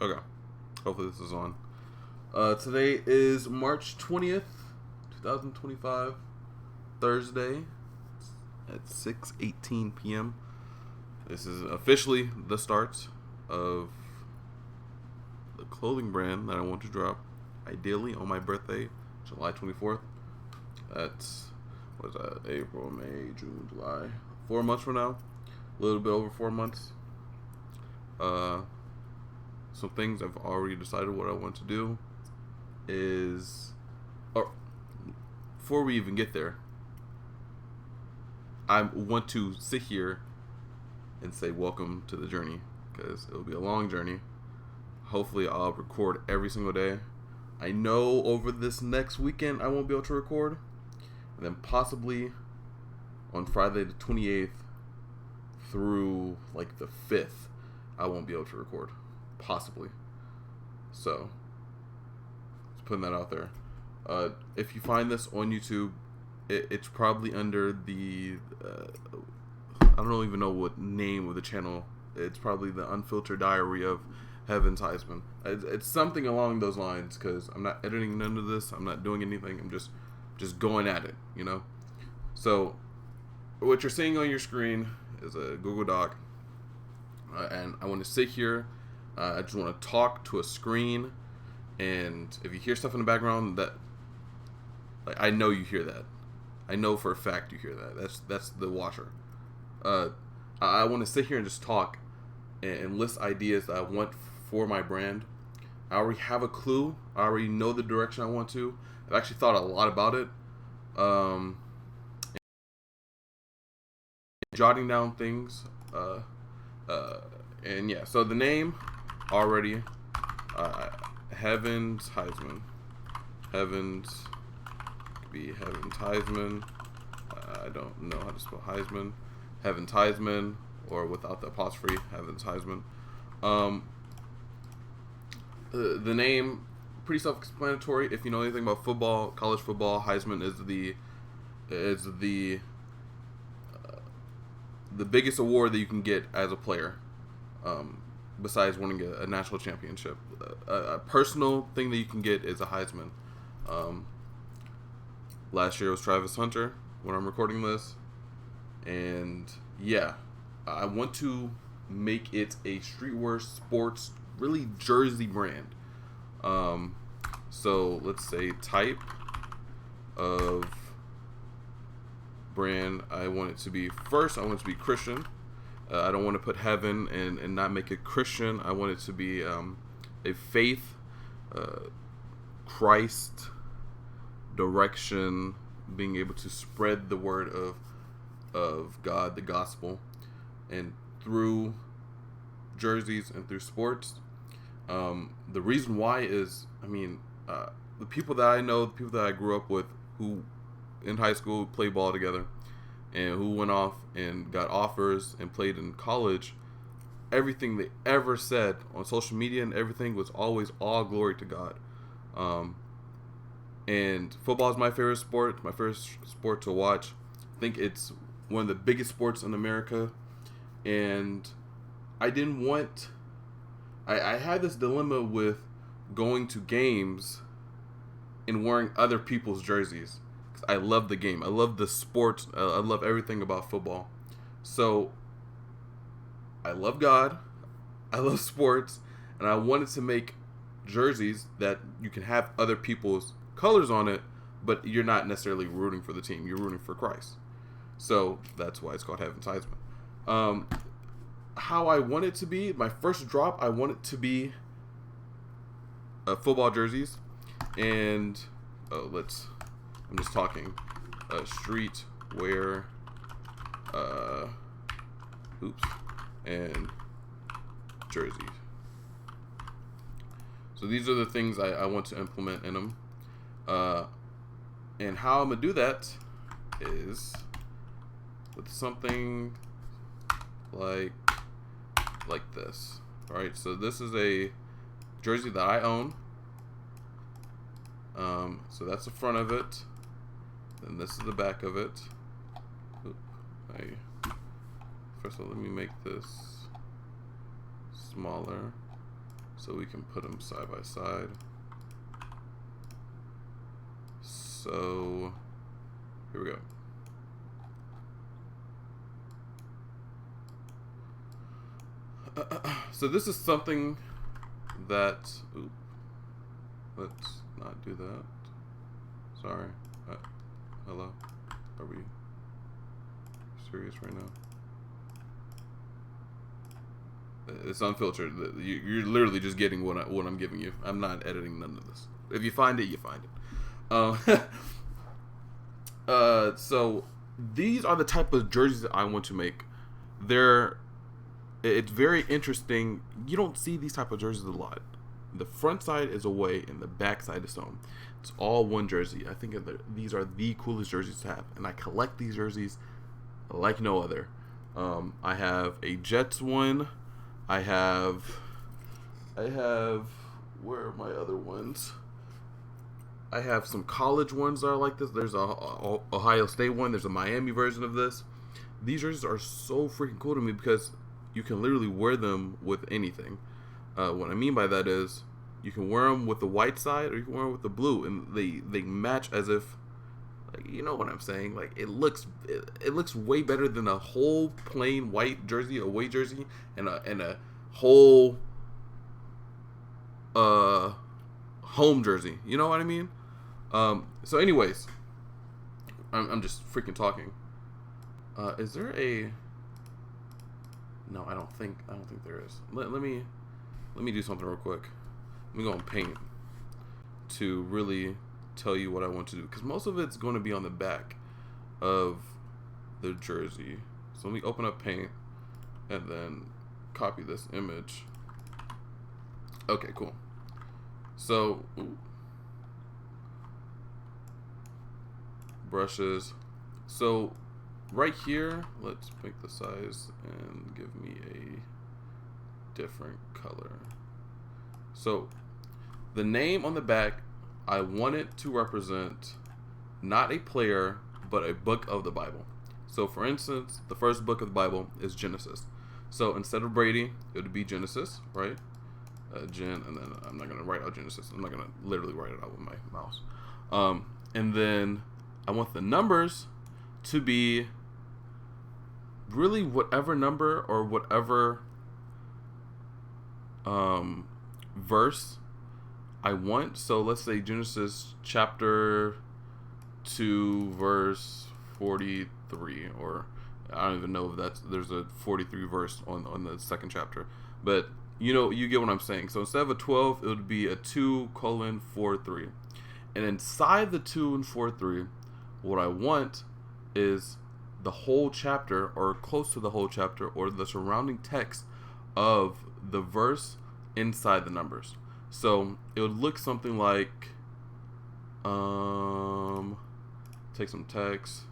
Okay. Hopefully this is on. Today is March 20th, 2025, Thursday at 6:18 p.m. This is officially the start of the clothing brand that I want to drop, ideally on my birthday, July 24th. That's, what is that, April, May, June, July. 4 months from now. A little bit over 4 months. Some things I've already decided what I want to do is, or before we even get there, I want to sit here and say welcome to the journey, because it'll be a long journey. Hopefully I'll record every single day. I know over this next weekend I won't be able to record, and then possibly on Friday the 28th through like the 5th I won't be able to record, possibly. So just putting that out there. If you find this on YouTube, it's probably under the I don't even know what name of the channel. It's probably the Unfiltered Diary of Heavens Heisman. It's something along those lines, because I'm not editing none of this. I'm not doing anything. I'm just going at it, you know. So what you're seeing on your screen is a Google Doc, and I want to sit here. I just want to talk to a screen, and if you hear stuff in the background, that, like, I know you hear that. I know for a fact you hear that. That's the washer. I want to sit here and just talk and list ideas that I want for my brand. I already have a clue. I already know the direction I want to. I've actually thought a lot about it. Jotting down things. And yeah, so the name already, Heavens Heisman. Heavens, could be Heavens Heisman. I don't know how to spell Heisman. Heavens Heisman, or without the apostrophe, Heavens Heisman. The name, pretty self-explanatory. If you know anything about football, college football, Heisman is the biggest award that you can get as a player, besides winning a national championship. A personal thing that you can get is a Heisman. Last year was Travis Hunter when I'm recording this. And yeah, I want to make it a streetwear sports, really jersey brand. So let's say type of brand. I want it to be, first, I want it to be Christian. I don't want to put heaven and not make it Christian. I want it to be a faith, Christ direction, being able to spread the word of God, the gospel, and through jerseys and through sports. The reason why is, the people that I know, the people that I grew up with, who in high school played ball together, and who went off and got offers and played in college, everything they ever said on social media and everything was always all glory to God. And football is my favorite sport, my favorite sport to watch. I think it's one of the biggest sports in America. And I didn't want, I had this dilemma with going to games and wearing other people's jerseys. I love the game. I love the sports. I love everything about football. So I love God. I love sports. And I wanted to make jerseys that you can have other people's colors on it, but you're not necessarily rooting for the team. You're rooting for Christ. So that's why it's called Heavens Heisman. How I want it to be, my first drop, I want it to be football jerseys. And I'm just talking streetwear, and jerseys. So these are the things I want to implement in them. And how I'm going to do that is with something like this. Alright, so this is a jersey that I own. So that's the front of it. Then this is the back of it. First of all, let me make this smaller so we can put them side by side. So here we go. So this is something that, let's not do that. Sorry. Hello? Are we serious right now? It's unfiltered. You're literally just getting what I'm giving you. I'm not editing none of this. If you find it, you find it. So these are the type of jerseys that I want to make. It's very interesting. You don't see these type of jerseys a lot. The front side is away and the back side is home. It's all one jersey. I think these are the coolest jerseys to have, and I collect these jerseys like no other. I have a Jets one. I have. Where are my other ones? I have some college ones that are like this. There's a Ohio State one. There's a Miami version of this. These jerseys are so freaking cool to me because you can literally wear them with anything. What I mean by that is you can wear them with the white side or you can wear them with the blue, and they match as if, like, you know what I'm saying? Like it looks way better than a whole plain white jersey, away jersey, and a whole home jersey. You know what I mean? So anyways, I'm just freaking talking. Is there a? No, I don't think there is. Let me do something real quick. Let me go and paint to really tell you what I want to do, because most of it's going to be on the back of the jersey. So let me open up paint and then copy this image. Okay, cool. So brushes. So right here, let's pick the size and give me a different color. So the name on the back, I want it to represent not a player, but a book of the Bible. So for instance, the first book of the Bible is Genesis. So instead of Brady, it would be Genesis, right? And then I'm not going to write out Genesis. I'm not going to literally write it out with my mouse. And then I want the numbers to be really whatever number or whatever verse I want. So let's say Genesis chapter 2 verse 43, or I don't even know if there's a 43 verse on the second chapter, but you get what I'm saying. So instead of a 12, it would be a 2:43, and inside the 2 and 4:3, what I want is the whole chapter, or close to the whole chapter, or the surrounding text of the verse inside the numbers. So it would look something like, take some text,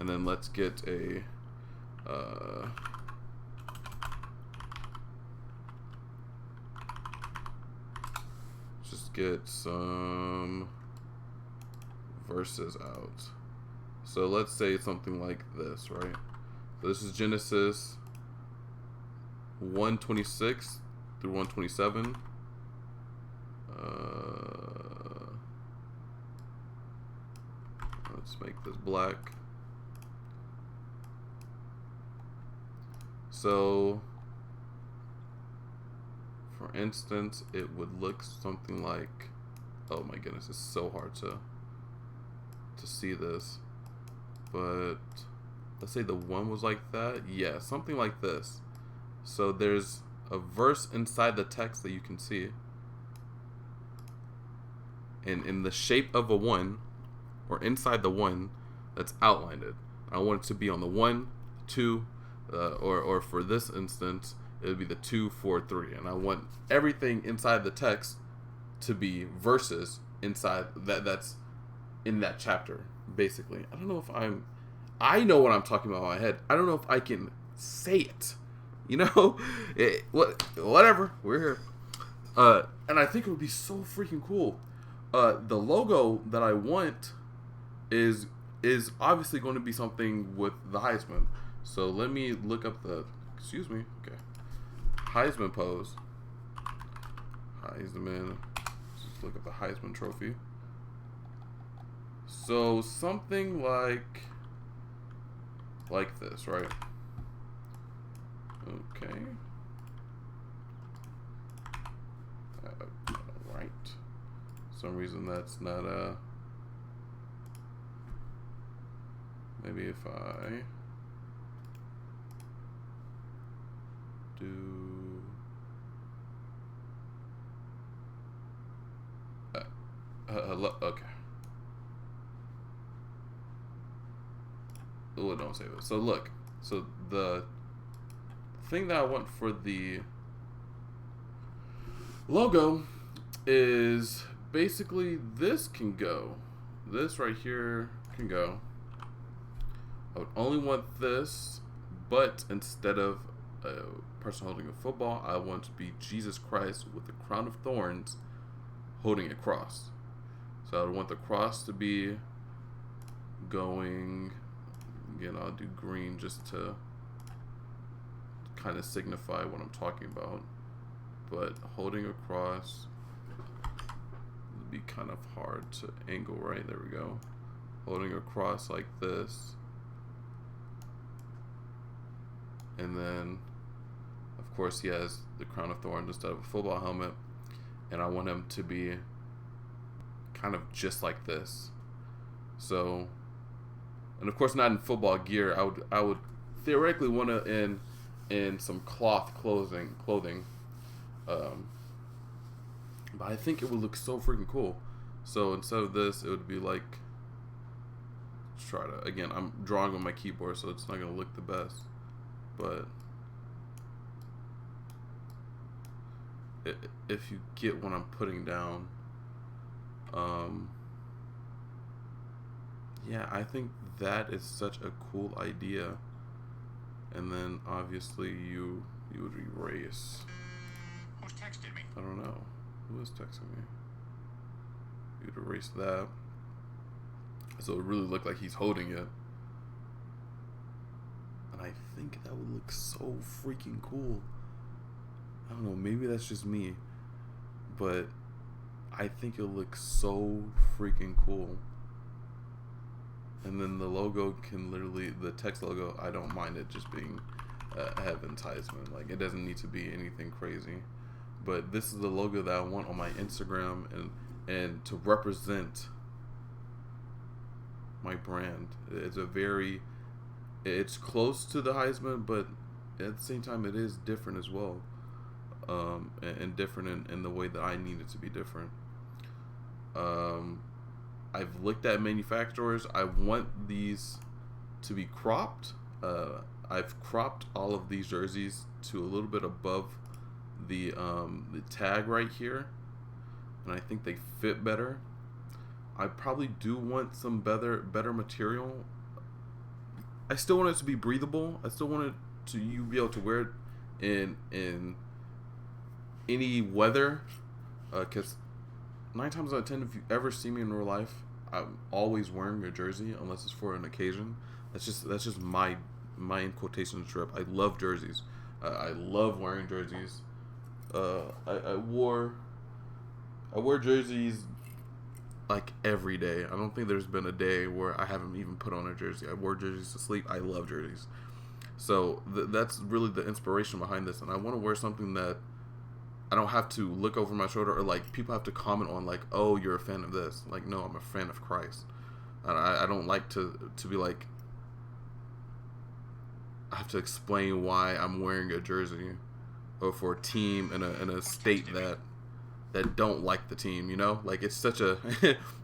and then let's get a, just get some verses out. So let's say something like this, right? So this is Genesis 1:26 through 1:27. Let's make this black. So, for instance, it would look something like, oh my goodness, it's so hard to see this, but let's say the one was like that. Yeah, something like this. So there's a verse inside the text that you can see, and in the shape of a 1, or inside the 1, that's outlined it. I want it to be on the 1, 2, or for this instance, it would be the 2, 4, 3, and I want everything inside the text to be verses inside that's in that chapter. Basically, I don't know if I know what I'm talking about in my head. I don't know if I can say it. Whatever. We're here, and I think it would be so freaking cool. The logo that I want is obviously going to be something with the Heisman. So let me look up the, excuse me, okay, Heisman pose. Heisman. Let's just look at the Heisman Trophy. So something like this, right? Okay. Right. For some reason that's not maybe if I do okay. Oh, don't save it. So look, so the thing that I want for the logo is basically this can go. This right here can go. I would only want this, but instead of a person holding a football, I want to be Jesus Christ with the crown of thorns holding a cross. So I would want the cross to be going, again, I'll do green just to kind of signify what I'm talking about. But holding a cross would be kind of hard to angle, right? There we go. Holding a cross like this. And then, of course, he has the crown of thorns instead of a football helmet. And I want him to be kind of just like this. So, and of course not in football gear. I would theoretically want to in some cloth clothing. But I think it would look so freaking cool. So instead of this, it would be like, let's try to, again, I'm drawing on my keyboard, so it's not going to look the best. But if you get what I'm putting down, yeah, I think that is such a cool idea. And then obviously you would erase. Who's texted me? I don't know. Who is texting me? You'd erase that. So it really looked like he's holding it. And I think that would look so freaking cool. I don't know, maybe that's just me. But I think it'll look so freaking cool. And then the logo can literally, the text logo, I don't mind it just being Heavens Heisman. Like, it doesn't need to be anything crazy. But this is the logo that I want on my Instagram and to represent my brand. It's close to the Heisman, but at the same time it is different as well. And different in the way that I need it to be different. I've looked at manufacturers. I want these to be cropped. I've cropped all of these jerseys to a little bit above the tag right here, and I think they fit better. I probably do want some better material. I still want it to be breathable. I still want it to you be able to wear it in any weather, because 9 times out of 10, if you ever see me in real life, I'm always wearing a jersey unless it's for an occasion. That's just my in quotation strip. I love jerseys. I love wearing jerseys. I wore jerseys like every day. I don't think there's been a day where I haven't even put on a jersey. I wore jerseys to sleep. I love jerseys. So that's really the inspiration behind this. And I want to wear something that I don't have to look over my shoulder, or like people have to comment on like, oh, you're a fan of this. Like, no, I'm a fan of Christ. And I don't like to be like, I have to explain why I'm wearing a jersey or for a team in a state that don't like the team, you know? Like, it's such a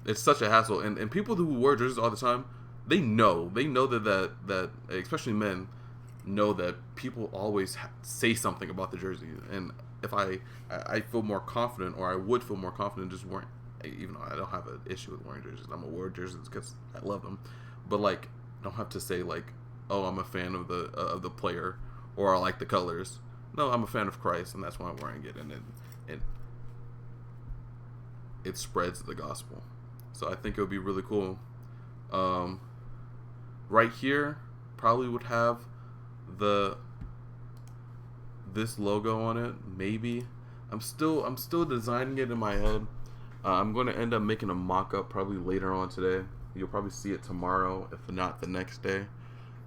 it's such a hassle. And people who wear jerseys all the time, they know that especially men know that people always say something about the jersey. And if I feel more confident, or I would feel more confident just wearing, even though I don't have an issue with wearing jerseys, I'm gonna wear jerseys because I love them, but like, I don't have to say like, oh, I'm a fan of the player, or I like the colors. No, I'm a fan of Christ, and that's why I'm wearing it, and it spreads the gospel. So I think it would be really cool. Right here, probably would have this logo on it, maybe. I'm still designing it in my head. I'm going to end up making a mock-up probably later on today. You'll probably see it tomorrow, if not the next day.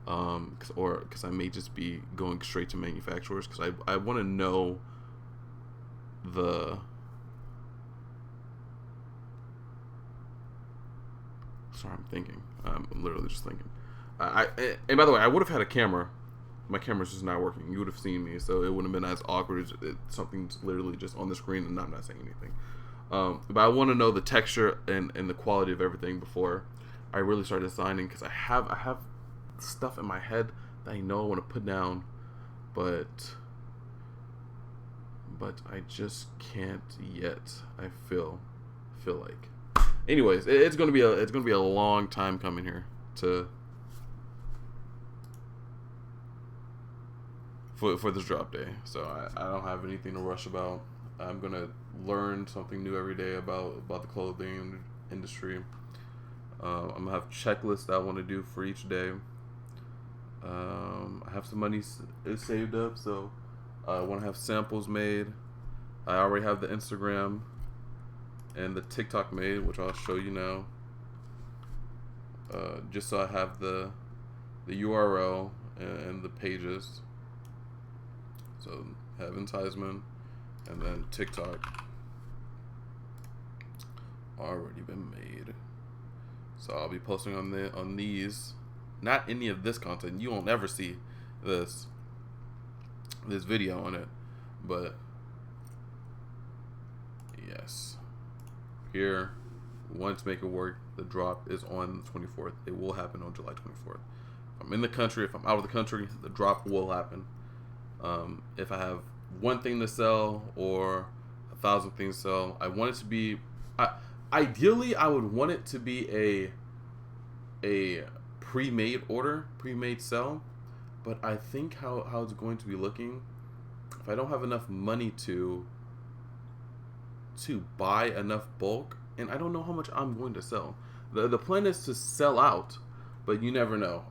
Because I may just be going straight to manufacturers, because I want to know the... Sorry, I'm thinking. I'm literally just thinking. And by the way, I would have had a camera. My camera's just not working. You would have seen me, so it wouldn't have been as awkward as something's literally just on the screen and I'm not saying anything. But I want to know the texture and the quality of everything before I really start designing, because I have stuff in my head that I know I want to put down, but I just can't yet. I feel like. Anyways, it's gonna be a long time coming here for this drop day. So I don't have anything to rush about. I'm gonna learn something new every day about the clothing industry. I'm gonna have checklists that I want to do for each day. I have some money saved up, so I want to have samples made. I already have the Instagram and the TikTok made, which I'll show you now. Just so I have the URL and the pages. So Heavens Heisman and then TikTok already been made. So I'll be posting on these. Not any of this content. You won't ever see this video on it, but yes. Here, once make it work, the drop is on the 24th. It will happen on July 24th. If I'm in the country, if I'm out of the country, the drop will happen. If I have one thing to sell or 1,000 things to sell, I want it to be. Ideally, I would want it to be a pre-made order, pre-made sell. But I think how it's going to be looking, if I don't have enough money to buy enough bulk, and I don't know how much I'm going to sell. The plan is to sell out, but you never know.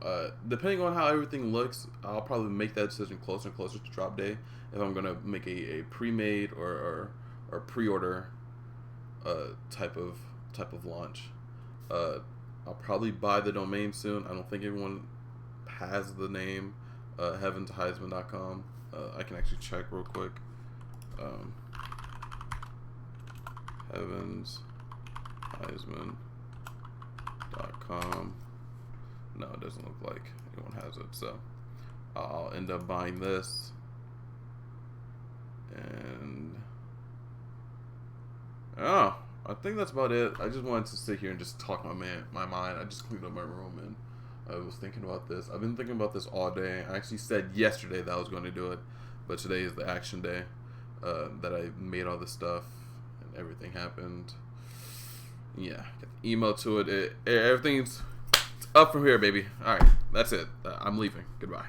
Depending on how everything looks, I'll probably make that decision closer and closer to drop day if I'm gonna make a pre-made or pre-order type of launch. I'll probably buy the domain soon. I don't think everyone has the name heavensheisman.com. I can actually check real quick. heavensheisman.com. No, it doesn't look like anyone has it, so I'll end up buying this. And I think that's about it. I just wanted to sit here and just talk my mind. I just cleaned up my room and I was thinking about this. I've been thinking about this all day. I actually said yesterday that I was going to do it, but today is the action day that I made all this stuff and everything happened. Yeah, get the email to it. Everything's up from here, baby. All right, that's it. I'm leaving. Goodbye.